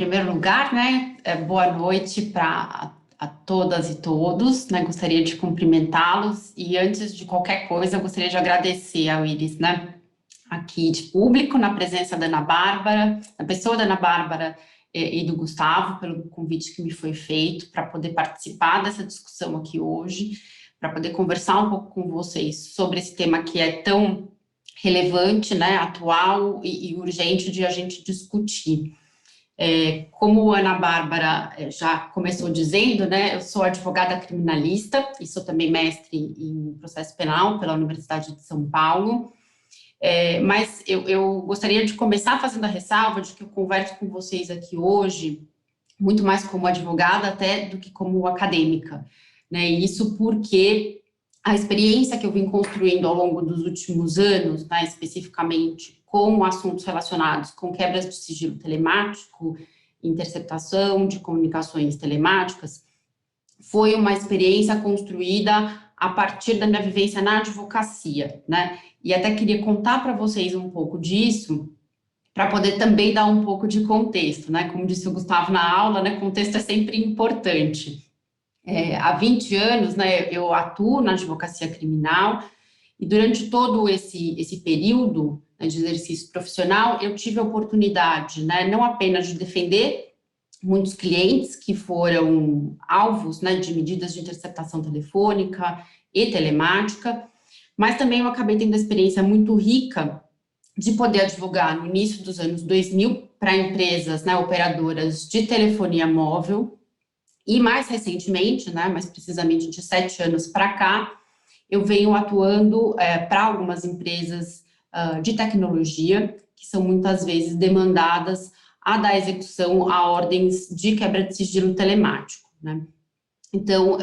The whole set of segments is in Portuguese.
primeiro lugar, né, boa noite para a todas e todos, né, gostaria de cumprimentá-los e antes de qualquer coisa, eu gostaria de agradecer ao Iris, né, aqui de público, na presença da Ana Bárbara, da pessoa da Ana Bárbara e do Gustavo, pelo convite que me foi feito para poder participar dessa discussão aqui hoje, para poder conversar um pouco com vocês sobre esse tema que é tão relevante, né, atual e urgente de a gente discutir. Como a Ana Bárbara já começou dizendo, né, eu sou advogada criminalista e sou também mestre em processo penal pela Universidade de São Paulo, mas eu gostaria de começar fazendo a ressalva de que eu converso com vocês aqui hoje muito mais como advogada até do que como acadêmica, né, e isso porque a experiência que eu vim construindo ao longo dos últimos anos, tá, especificamente com assuntos relacionados com quebras de sigilo telemático, interceptação de comunicações telemáticas, foi uma experiência construída a partir da minha vivência na advocacia, né? E até queria contar para vocês um pouco disso, para poder também dar um pouco de contexto, né? Como disse o Gustavo na aula, né? Contexto é sempre importante. Há 20 anos, né, eu atuo na advocacia criminal e durante todo esse período, né, de exercício profissional, eu tive a oportunidade, né, não apenas de defender muitos clientes que foram alvos, né, de medidas de interceptação telefônica e telemática, mas também eu acabei tendo a experiência muito rica de poder advogar no início dos anos 2000 para empresas, né, operadoras de telefonia móvel. E mais recentemente, né, mais precisamente de 7 anos para cá, eu venho atuando para algumas empresas de tecnologia, que são muitas vezes demandadas a dar execução a ordens de quebra de sigilo telemático, né? Então,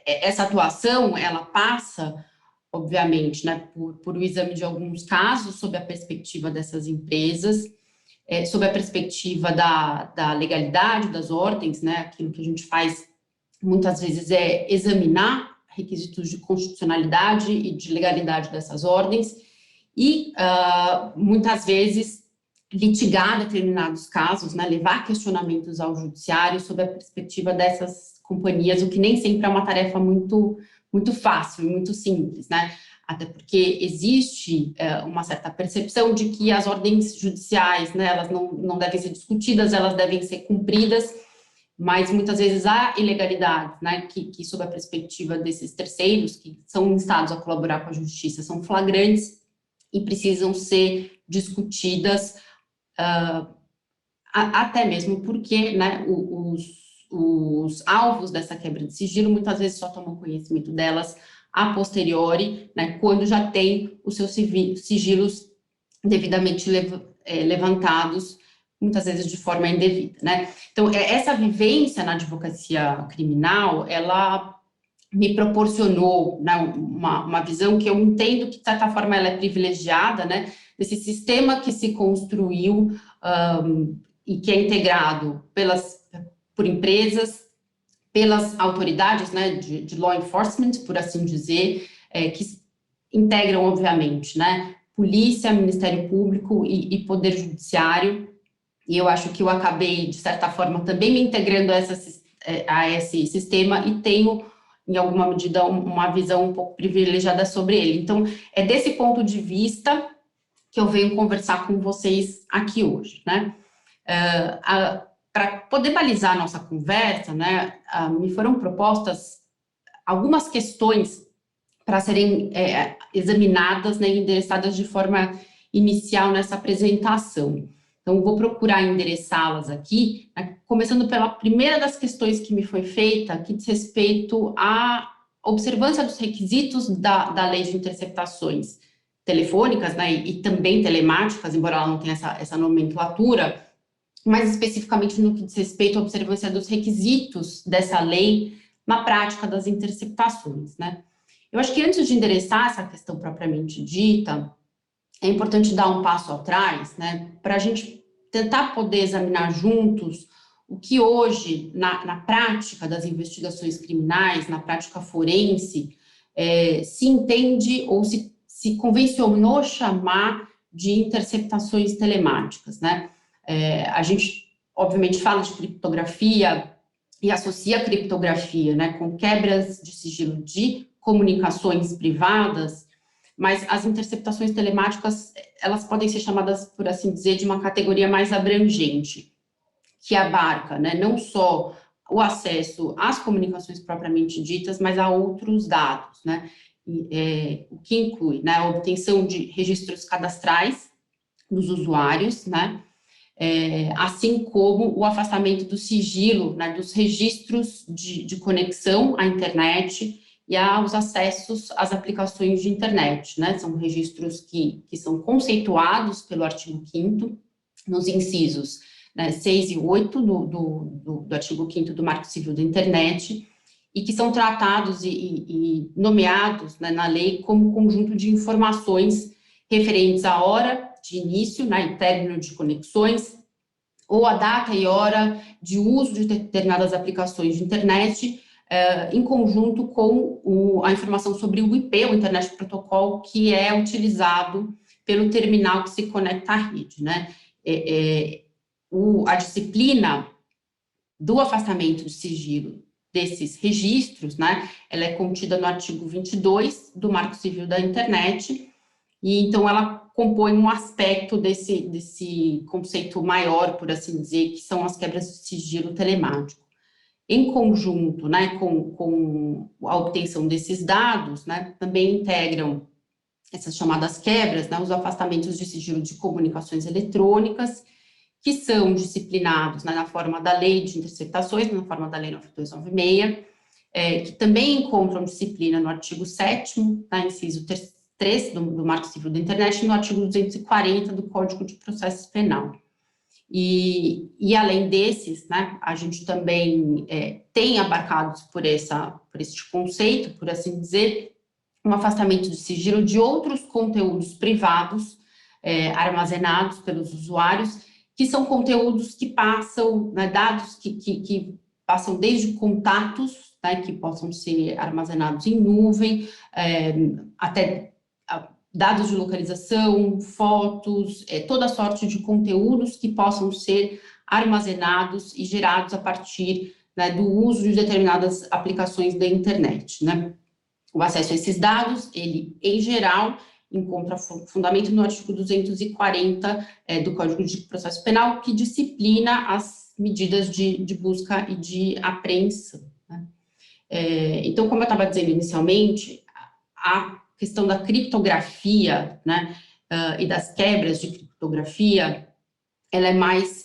essa atuação, ela passa, obviamente, né, por o exame de alguns casos sob a perspectiva dessas empresas, sob a perspectiva da legalidade das ordens, né, aquilo que a gente faz muitas vezes é examinar requisitos de constitucionalidade e de legalidade dessas ordens e, muitas vezes, litigar determinados casos, né, levar questionamentos ao judiciário sob a perspectiva dessas companhias, o que nem sempre é uma tarefa muito fácil e muito simples, né? Até porque existe uma certa percepção de que as ordens judiciais, né, elas não devem ser discutidas, elas devem ser cumpridas, mas muitas vezes há ilegalidades, né, que sob a perspectiva desses terceiros, que são instados a colaborar com a justiça, são flagrantes e precisam ser discutidas, até mesmo porque, né, os alvos dessa quebra de sigilo muitas vezes só tomam conhecimento delas a posteriori, né, quando já tem os seus sigilos devidamente levantados, muitas vezes de forma indevida, né? Então, essa vivência na advocacia criminal, ela me proporcionou, né, uma visão que eu entendo que, de certa forma, ela é privilegiada, né, desse sistema que se construiu e que é integrado por empresas, pelas autoridades, né, de law enforcement, por assim dizer, que integram, obviamente, né, polícia, Ministério Público e Poder Judiciário, e eu acho que eu acabei, de certa forma, também me integrando a esse sistema e tenho, em alguma medida, uma visão um pouco privilegiada sobre ele. Então, é desse ponto de vista que eu venho conversar com vocês aqui hoje, né? Para poder balizar a nossa conversa, né, me foram propostas algumas questões para serem examinadas, né, endereçadas de forma inicial nessa apresentação. Então, vou procurar endereçá-las aqui, né, começando pela primeira das questões que me foi feita, que diz respeito à observância dos requisitos da lei de interceptações telefônicas, né, e também telemáticas, embora ela não tenha essa nomenclatura, mais especificamente no que diz respeito à observância dos requisitos dessa lei na prática das interceptações, né. Eu acho que antes de endereçar essa questão propriamente dita, é importante dar um passo atrás, né, para a gente tentar poder examinar juntos o que hoje, na prática das investigações criminais, na prática forense, se entende ou se convencionou chamar de interceptações telemáticas, né. A gente obviamente, fala de criptografia e associa a criptografia, né, com quebras de sigilo de comunicações privadas, mas as interceptações telemáticas, elas podem ser chamadas, por assim dizer, de uma categoria mais abrangente, que abarca, né, não só o acesso às comunicações propriamente ditas, mas a outros dados, né, o que inclui, né, a obtenção de registros cadastrais dos usuários, né, assim como o afastamento do sigilo, né, dos registros de conexão à internet e aos acessos às aplicações de internet, né, são registros que são conceituados pelo artigo 5º, nos incisos, né, 6 e 8 do artigo 5º do Marco Civil da Internet, e que são tratados e nomeados, né, na lei como conjunto de informações referentes à hora de início, né, e término de conexões, ou a data e hora de uso de determinadas aplicações de internet, em conjunto com a informação sobre o IP, o Internet Protocol, que é utilizado pelo terminal que se conecta à rede, né? A disciplina do afastamento de sigilo desses registros, né, ela é contida no artigo 22 do Marco Civil da Internet, e então ela compõe um aspecto desse conceito maior, por assim dizer, que são as quebras de sigilo telemático. Em conjunto, né, com a obtenção desses dados, né, também integram essas chamadas quebras, né, os afastamentos de sigilo de comunicações eletrônicas, que são disciplinados, né, na forma da Lei de Interceptações, na forma da Lei 9296, que também encontram disciplina no artigo 7º, tá, inciso 3 do Marco Civil da Internet, e no artigo 240 do Código de Processo Penal. E além desses, né, a gente também tem abarcados por este conceito, por assim dizer, um afastamento de sigilo de outros conteúdos privados armazenados pelos usuários, que são conteúdos que passam, né, dados que passam desde contatos, né, que possam ser armazenados em nuvem, até dados de localização, fotos, toda sorte de conteúdos que possam ser armazenados e gerados a partir, né, do uso de determinadas aplicações da internet, né. O acesso a esses dados, ele, em geral, encontra fundamento no artigo 240 do Código de Processo Penal, que disciplina as medidas de busca e de apreensão, né. Então, como eu estava dizendo inicialmente, a questão da criptografia, né, e das quebras de criptografia, ela é mais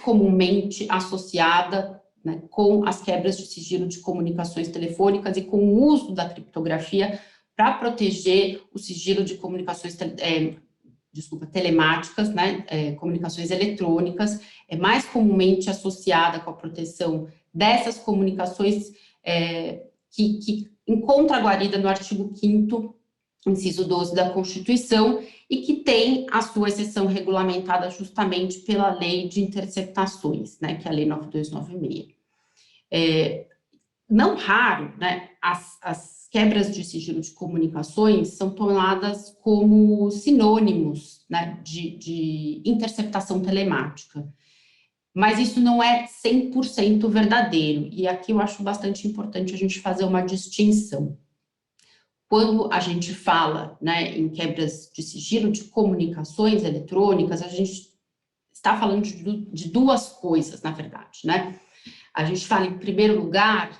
comumente associada, né, com as quebras de sigilo de comunicações telefônicas e com o uso da criptografia para proteger o sigilo de comunicações telemáticas, né, comunicações eletrônicas, é mais comumente associada com a proteção dessas comunicações que encontra a guarida no artigo 5º, inciso 12 da Constituição, e que tem a sua exceção regulamentada justamente pela Lei de Interceptações, né, que é a Lei 9296. Não raro, né, as quebras de sigilo de comunicações são tomadas como sinônimos, né, de interceptação telemática. Mas isso não é 100% verdadeiro, e aqui eu acho bastante importante a gente fazer uma distinção. Quando a gente fala, né, em quebras de sigilo de comunicações eletrônicas, a gente está falando de duas coisas, na verdade, né? A gente fala, em primeiro lugar,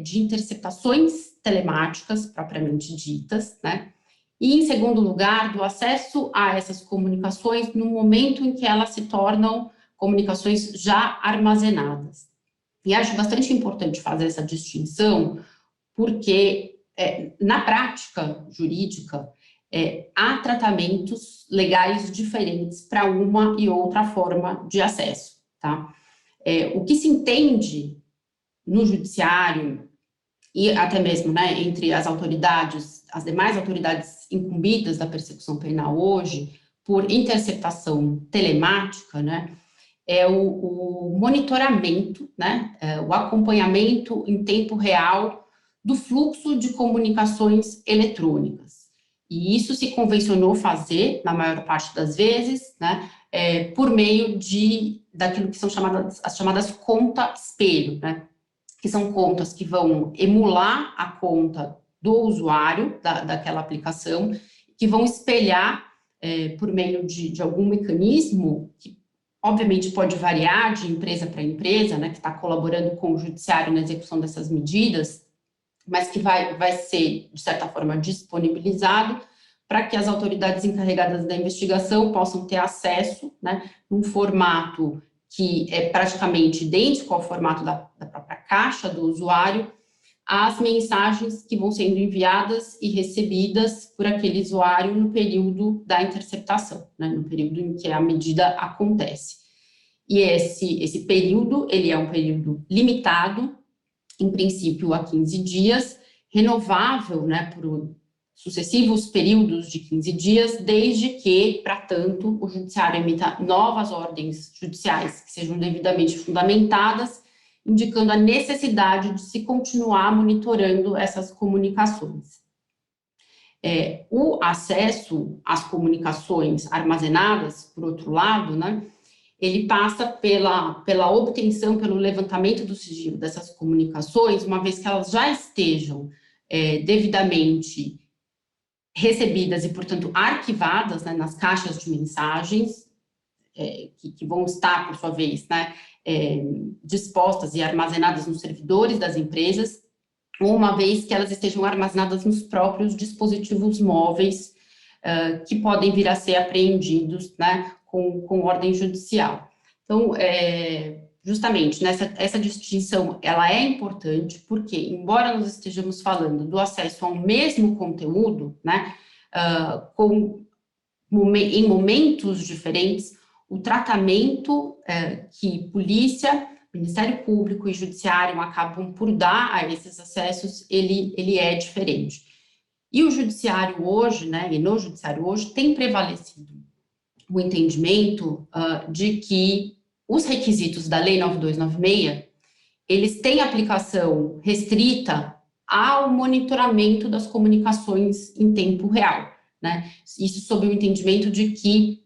de interceptações telemáticas, propriamente ditas, né? E, em segundo lugar, do acesso a essas comunicações no momento em que elas se tornam comunicações já armazenadas. E acho bastante importante fazer essa distinção, porque, na prática jurídica, há tratamentos legais diferentes para uma e outra forma de acesso, tá? O que se entende no judiciário e até mesmo, né, entre as autoridades, as demais autoridades incumbidas da persecução penal hoje, por interceptação telemática, né, é o monitoramento, né, o acompanhamento em tempo real do fluxo de comunicações eletrônicas. E isso se convencionou fazer, na maior parte das vezes, né, por meio daquilo que são as chamadas contas espelho, né, que são contas que vão emular a conta do usuário daquela aplicação, que vão espelhar por meio de algum mecanismo que, obviamente, pode variar de empresa para empresa, né, que está colaborando com o judiciário na execução dessas medidas, mas que vai ser, de certa forma, disponibilizado para que as autoridades encarregadas da investigação possam ter acesso, né, num formato que é praticamente idêntico ao formato da própria caixa do usuário, as mensagens que vão sendo enviadas e recebidas por aquele usuário no período da interceptação, né, no período em que a medida acontece. E esse período, ele é um período limitado, em princípio a 15 dias, renovável, né, por sucessivos períodos de 15 dias, desde que, para tanto, o judiciário emita novas ordens judiciais que sejam devidamente fundamentadas, indicando a necessidade de se continuar monitorando essas comunicações. O acesso às comunicações armazenadas, por outro lado, né, ele passa pela obtenção, pelo levantamento do sigilo dessas comunicações, uma vez que elas já estejam devidamente recebidas e, portanto, arquivadas, né, nas caixas de mensagens, que vão estar, por sua vez, né, dispostas e armazenadas nos servidores das empresas, ou uma vez que elas estejam armazenadas nos próprios dispositivos móveis, que podem vir a ser apreendidos, né, com ordem judicial. Então, justamente, essa distinção, ela é importante, porque, embora nós estejamos falando do acesso ao mesmo conteúdo, né, em momentos diferentes, o tratamento que polícia, Ministério Público e Judiciário acabam por dar a esses acessos, ele é diferente. E o Judiciário hoje, né, e no Judiciário hoje, tem prevalecido o entendimento de que os requisitos da Lei 9296, eles têm aplicação restrita ao monitoramento das comunicações em tempo real, né? Isso sob o entendimento de que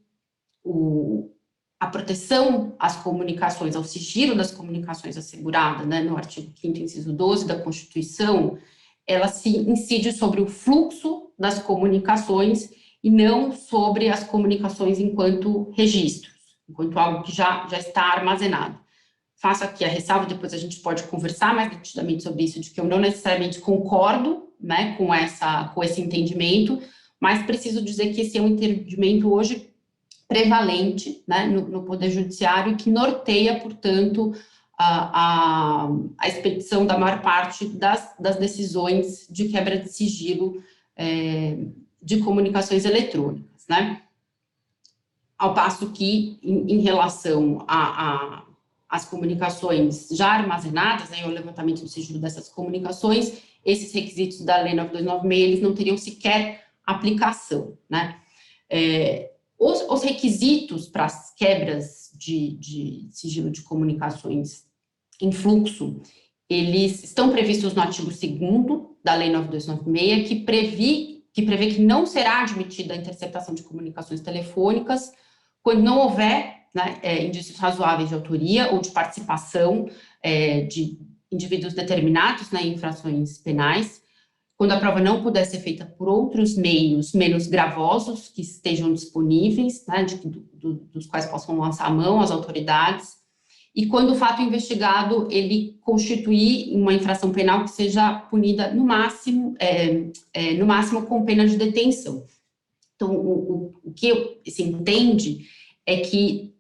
a proteção às comunicações, ao sigilo das comunicações assegurada, né, no artigo 5º, inciso 12 da Constituição, ela se incide sobre o fluxo das comunicações e não sobre as comunicações enquanto registros, enquanto algo que já está armazenado. Faço aqui a ressalva, depois a gente pode conversar mais detidamente sobre isso, de que eu não necessariamente concordo, né, com esse entendimento, mas preciso dizer que esse é um entendimento hoje prevalente, né, no Poder Judiciário, que norteia, portanto, a expedição da maior parte das decisões de quebra de sigilo de comunicações eletrônicas, né? Ao passo que, em relação às comunicações já armazenadas, né, o levantamento do sigilo dessas comunicações, esses requisitos da Lei 9296, eles não teriam sequer aplicação, né? Os requisitos para as quebras de sigilo de comunicações em fluxo, eles estão previstos no artigo 2º da Lei 9296, que prevê que não será admitida a interceptação de comunicações telefônicas quando não houver, né, indícios razoáveis de autoria ou de participação de indivíduos determinados, né, em infrações penais, quando a prova não puder ser feita por outros meios menos gravosos que estejam disponíveis, né, dos quais possam lançar a mão as autoridades, e quando o fato investigado ele constituir uma infração penal que seja punida no máximo com pena de detenção. Então, o que se entende é que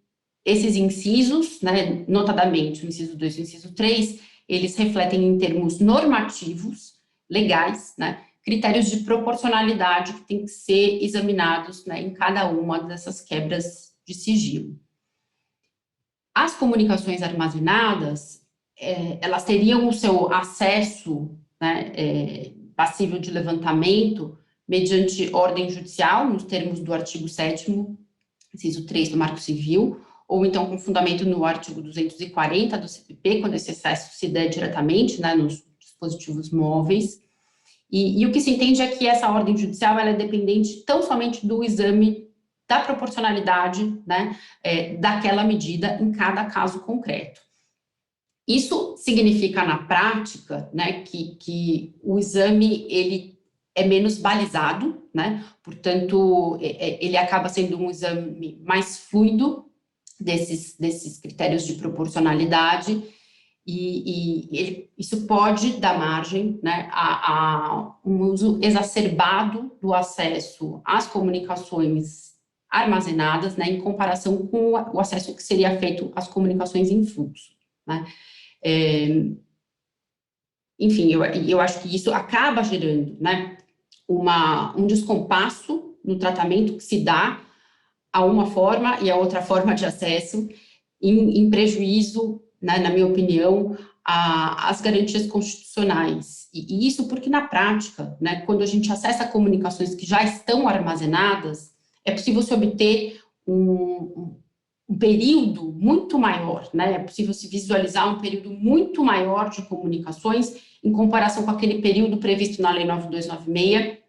esses incisos, né, notadamente o inciso 2 e o inciso 3, eles refletem em termos normativos, legais, né, critérios de proporcionalidade que têm que ser examinados, né, em cada uma dessas quebras de sigilo. As comunicações armazenadas, elas teriam o seu acesso, né, passível de levantamento mediante ordem judicial, nos termos do artigo 7º, inciso 3 do Marco Civil, ou então com fundamento no artigo 240 do CPP, quando esse acesso se der diretamente, né, nos dispositivos móveis. E o que se entende é que essa ordem judicial ela é dependente tão somente do exame da proporcionalidade, né, daquela medida em cada caso concreto. Isso significa, na prática, né, que o exame ele é menos balizado, né, portanto, ele acaba sendo um exame mais fluido desses critérios de proporcionalidade, isso pode dar margem, né, a um uso exacerbado do acesso às comunicações armazenadas, né, em comparação com o acesso que seria feito às comunicações em fluxo, né. Enfim, eu acho que isso acaba gerando, né, um descompasso no tratamento que se dá a uma forma e a outra forma de acesso, em prejuízo, né, na minha opinião, às garantias constitucionais. E isso porque, na prática, né, quando a gente acessa comunicações que já estão armazenadas, é possível se obter um período muito maior, né? É possível se visualizar um período muito maior de comunicações em comparação com aquele período previsto na Lei 9296,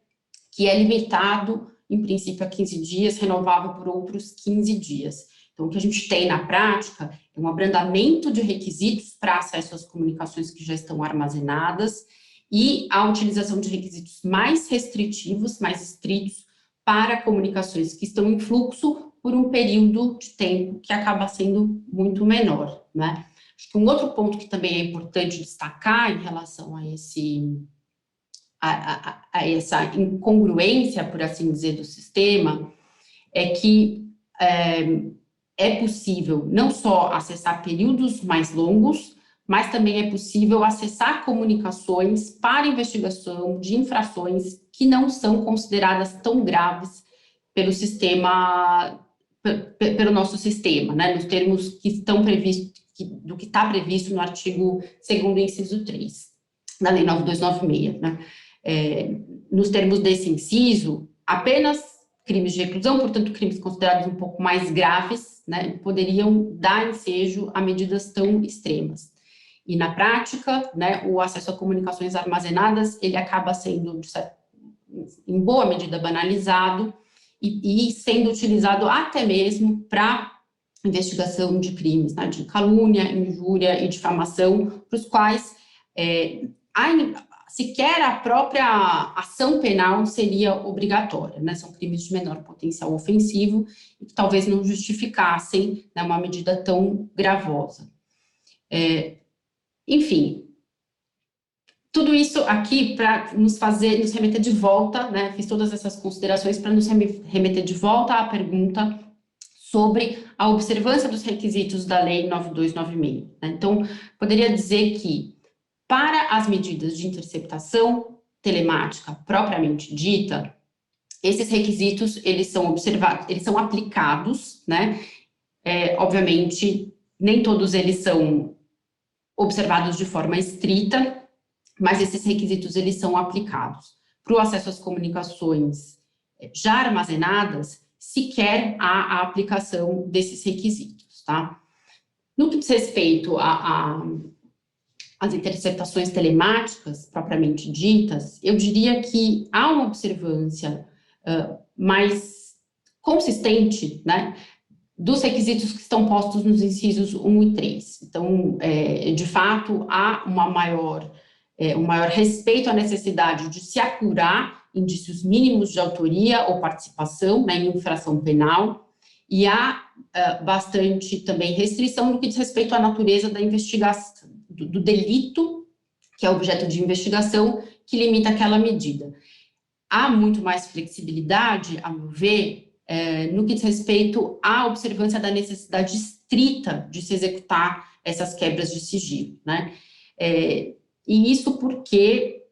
que é limitado, em princípio, a 15 dias, renovável por outros 15 dias. Então, o que a gente tem na prática é um abrandamento de requisitos para acesso às comunicações que já estão armazenadas e a utilização de requisitos mais restritivos, mais estritos, para comunicações que estão em fluxo por um período de tempo que acaba sendo muito menor, né? Acho que um outro ponto que também é importante destacar em relação a essa incongruência, por assim dizer, do sistema, é que é possível não só acessar períodos mais longos, mas também é possível acessar comunicações para investigação de infrações que não são consideradas tão graves pelo sistema, pelo nosso sistema, né, nos termos que estão previstos, do que está previsto no artigo 2º, inciso 3, da Lei 9296, né. Nos termos desse inciso, apenas crimes de reclusão, portanto, crimes considerados um pouco mais graves, né, poderiam dar ensejo a medidas tão extremas. E, na prática, né, o acesso a comunicações armazenadas, ele acaba sendo, em boa medida, banalizado e sendo utilizado até mesmo para investigação de crimes, né, de calúnia, injúria e difamação, para os quais sequer a própria ação penal seria obrigatória, né? São crimes de menor potencial ofensivo e que talvez não justificassem, né, uma medida tão gravosa. Enfim, tudo isso aqui para nos remeter de volta, né? Fiz todas essas considerações para nos remeter de volta à pergunta sobre a observância dos requisitos da Lei 9296, né? Então, poderia dizer que para as medidas de interceptação telemática propriamente dita, esses requisitos, eles são observados, eles são aplicados, né? Obviamente, nem todos eles são observados de forma estrita, mas esses requisitos, eles são aplicados. Para o acesso às comunicações já armazenadas, sequer há a aplicação desses requisitos, tá? No que diz respeito as interceptações telemáticas, propriamente ditas, eu diria que há uma observância mais consistente, né, dos requisitos que estão postos nos incisos 1 e 3. Então, de fato, há um maior respeito à necessidade de se apurar indícios mínimos de autoria ou participação, né, em infração penal, e há bastante também restrição no que diz respeito à natureza da investigação, do delito, que é objeto de investigação, que limita aquela medida. Há muito mais flexibilidade, a meu ver, no que diz respeito à observância da necessidade estrita de se executar essas quebras de sigilo, né? E isso porque,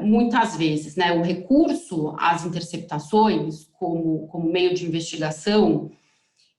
muitas vezes, né, o recurso às interceptações como meio de investigação,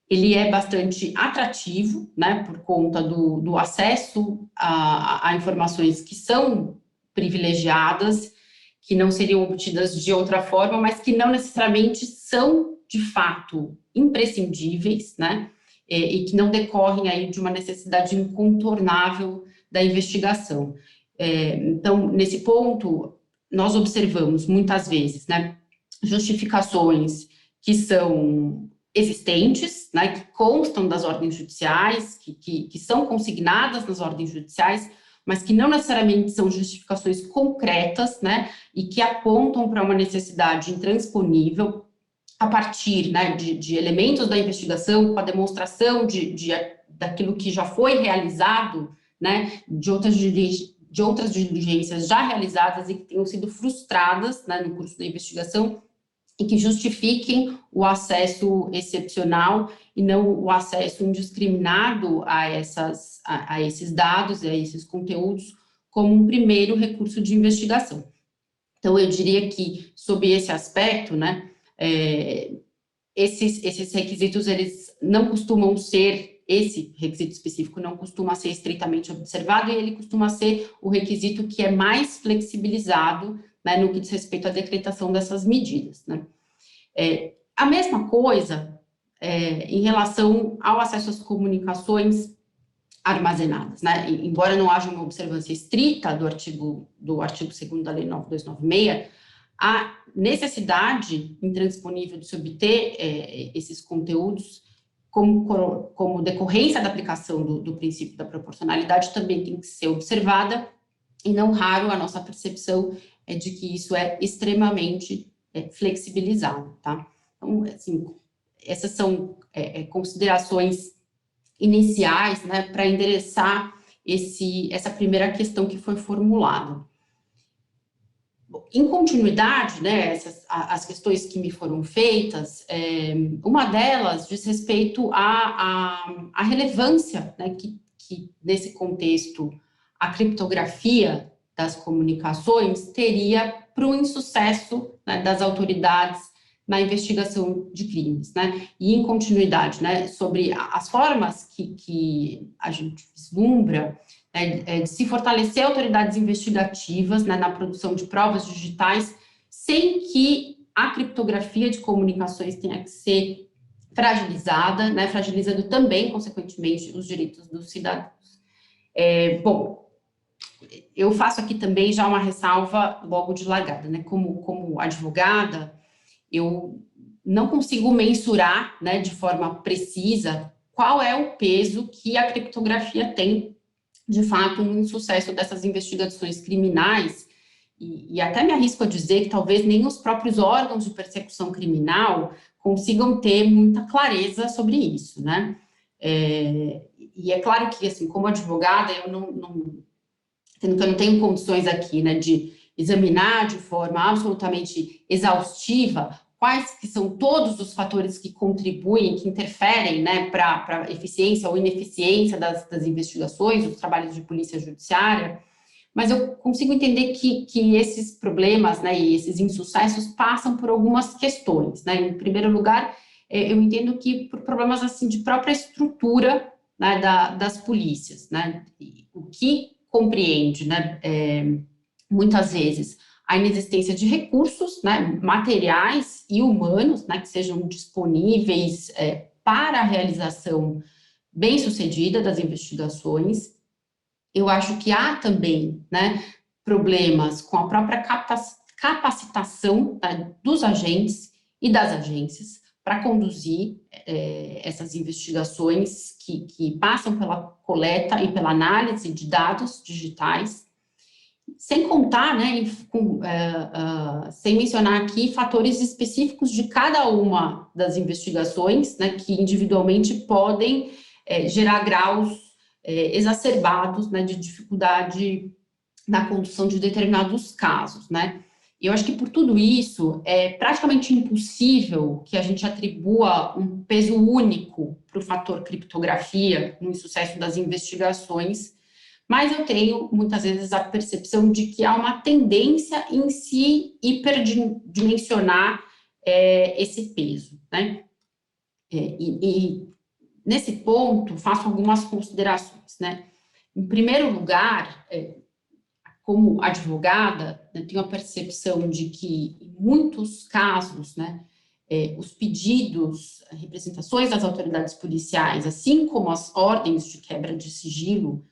ele é bastante atrativo, né, por conta do acesso a informações que são privilegiadas, que não seriam obtidas de outra forma, mas que não necessariamente são, de fato, imprescindíveis, né, e que não decorrem aí de uma necessidade incontornável da investigação. Então, nesse ponto, nós observamos muitas vezes, né, justificações que são existentes, né, que constam das ordens judiciais, que são consignadas nas ordens judiciais, mas que não necessariamente são justificações concretas, né, e que apontam para uma necessidade intransponível a partir, né, de elementos da investigação, com a demonstração daquilo que já foi realizado, né, de outras diligências já realizadas e que tenham sido frustradas, né, no curso da investigação, e que justifiquem o acesso excepcional e não o acesso indiscriminado a esses dados e a esses conteúdos como um primeiro recurso de investigação. Então, eu diria que, sob esse aspecto, né, esses requisitos, eles não costumam ser, esse requisito específico não costuma ser estritamente observado, e ele costuma ser o requisito que é mais flexibilizado, né, no que diz respeito à decretação dessas medidas, né. A mesma coisa em relação ao acesso às comunicações armazenadas, né, embora não haja uma observância estrita do artigo 2º da Lei 9.296, a necessidade intransponível de se obter esses conteúdos como decorrência da aplicação do princípio da proporcionalidade também tem que ser observada, e não raro a nossa percepção é de que isso é extremamente flexibilizado, tá? Então, assim, essas são considerações iniciais, né, para endereçar essa primeira questão que foi formulada. Em continuidade, né, as questões que me foram feitas, uma delas diz respeito à relevância, né, que nesse contexto a criptografia das comunicações teria para o insucesso, né, das autoridades na investigação de crimes, né, e em continuidade, né, sobre as formas que a gente vislumbra de se fortalecer autoridades investigativas, né, na produção de provas digitais, sem que a criptografia de comunicações tenha que ser fragilizada, né, fragilizando também, consequentemente, os direitos dos cidadãos. Bom, eu faço aqui também já uma ressalva logo de largada, né, como advogada, eu não consigo mensurar, né, de forma precisa qual é o peso que a criptografia tem, de fato, no insucesso dessas investigações criminais, e até me arrisco a dizer que talvez nem os próprios órgãos de persecução criminal consigam ter muita clareza sobre isso, né? E é claro que, assim, como advogada, eu não tenho condições aqui, né, de examinar de forma absolutamente exaustiva quais que são todos os fatores que contribuem, que interferem, né, para a eficiência ou ineficiência das investigações, dos trabalhos de polícia judiciária, mas eu consigo entender que esses problemas, né, e esses insucessos passam por algumas questões, né. Em primeiro lugar, eu entendo que por problemas, assim, de própria estrutura, né, das polícias, né, o que compreende, né, muitas vezes, a inexistência de recursos, né, materiais e humanos, né, que sejam disponíveis para a realização bem-sucedida das investigações. Eu acho que há também, né, problemas com a própria capacitação, tá, dos agentes e das agências para conduzir essas investigações que passam pela coleta e pela análise de dados digitais, sem contar, né, sem mencionar aqui fatores específicos de cada uma das investigações, né, que individualmente podem gerar graus exacerbados, né, de dificuldade na condução de determinados casos, né. E eu acho que por tudo isso é praticamente impossível que a gente atribua um peso único para o fator criptografia no insucesso das investigações, mas eu tenho, muitas vezes, a percepção de que há uma tendência em se hiperdimensionar esse peso, né? E nesse ponto, faço algumas considerações, né? Em primeiro lugar, como advogada, eu tenho a percepção de que, em muitos casos, né, os pedidos, representações das autoridades policiais, assim como as ordens de quebra de sigilo,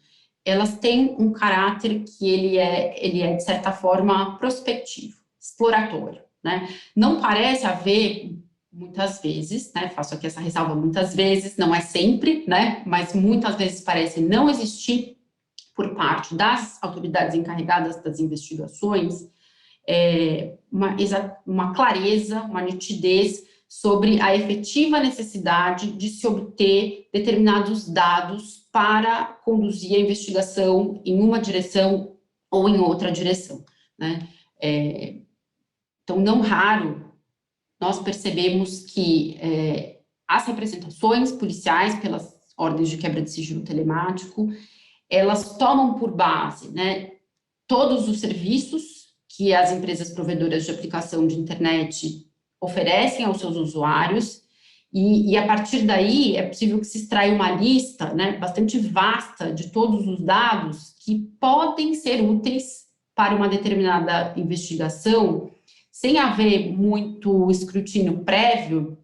elas têm um caráter que ele é de certa forma, prospectivo, exploratório, né? Não parece haver, muitas vezes, né? Faço aqui essa ressalva muitas vezes, não é sempre, né? Mas muitas vezes parece não existir, por parte das autoridades encarregadas das investigações, uma clareza, uma nitidez sobre a efetiva necessidade de se obter determinados dados para conduzir a investigação em uma direção ou em outra direção, né? Então, não raro, nós percebemos que as representações policiais pelas ordens de quebra de sigilo telemático, elas tomam por base, né, todos os serviços que as empresas provedoras de aplicação de internet oferecem aos seus usuários, e a partir daí é possível que se extraia uma lista, né, bastante vasta de todos os dados que podem ser úteis para uma determinada investigação, sem haver muito escrutínio prévio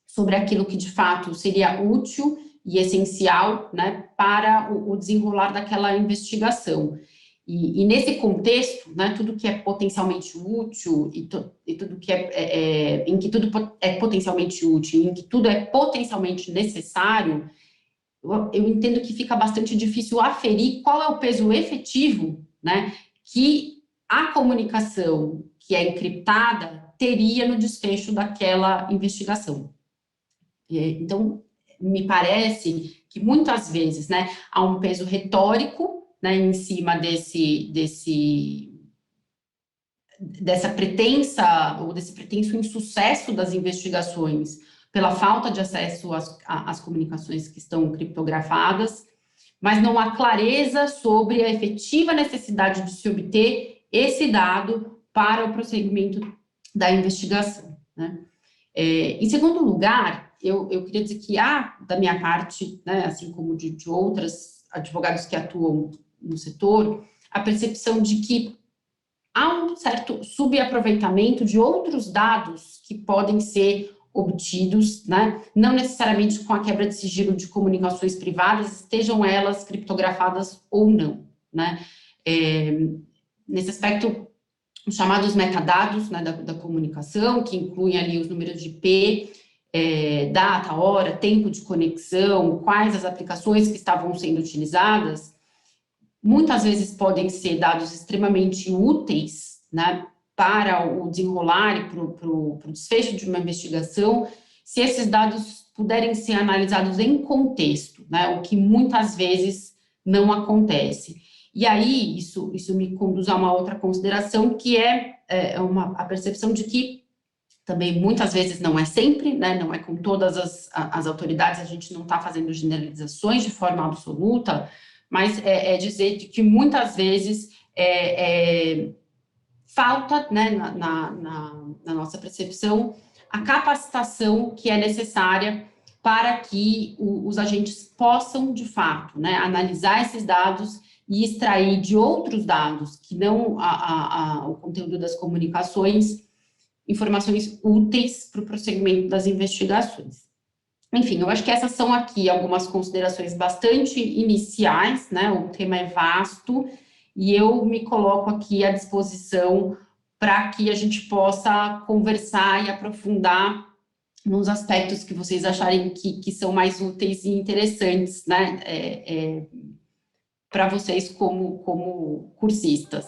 sobre aquilo que de fato seria útil e essencial, né, para o desenrolar daquela investigação. E nesse contexto, né, tudo que é potencialmente útil e tudo que em que tudo é potencialmente útil, em que tudo é potencialmente necessário, eu entendo que fica bastante difícil aferir qual é o peso efetivo, né, que a comunicação que é encriptada teria no desfecho daquela investigação. Então, me parece que muitas vezes, né, há um peso retórico, né, em cima dessa pretensa, ou desse pretenso insucesso das investigações pela falta de acesso às comunicações que estão criptografadas, mas não há clareza sobre a efetiva necessidade de se obter esse dado para o prosseguimento da investigação, né? Em segundo lugar, eu queria dizer que há, da minha parte, né, assim como de outros advogados que atuam no setor, a percepção de que há um certo subaproveitamento de outros dados que podem ser obtidos, né, não necessariamente com a quebra de sigilo de comunicações privadas, estejam elas criptografadas ou não, né. Nesse aspecto, os chamados metadados, né, da comunicação, que incluem ali os números de IP, data, hora, tempo de conexão, quais as aplicações que estavam sendo utilizadas, muitas vezes podem ser dados extremamente úteis, né, para o desenrolar e para o desfecho de uma investigação, se esses dados puderem ser analisados em contexto, né, o que muitas vezes não acontece. E aí, isso me conduz a uma outra consideração, que a percepção de que também muitas vezes, não é sempre, né, não é com todas as autoridades, a gente não está fazendo generalizações de forma absoluta, mas dizer de que muitas vezes falta, né, na nossa percepção, a capacitação que é necessária para que os agentes possam, de fato, né, analisar esses dados e extrair de outros dados, que não o conteúdo das comunicações, informações úteis para o prosseguimento das investigações. Enfim, eu acho que essas são aqui algumas considerações bastante iniciais, né? O tema é vasto e eu me coloco aqui à disposição para que a gente possa conversar e aprofundar nos aspectos que vocês acharem que são mais úteis e interessantes, né? Para vocês como cursistas.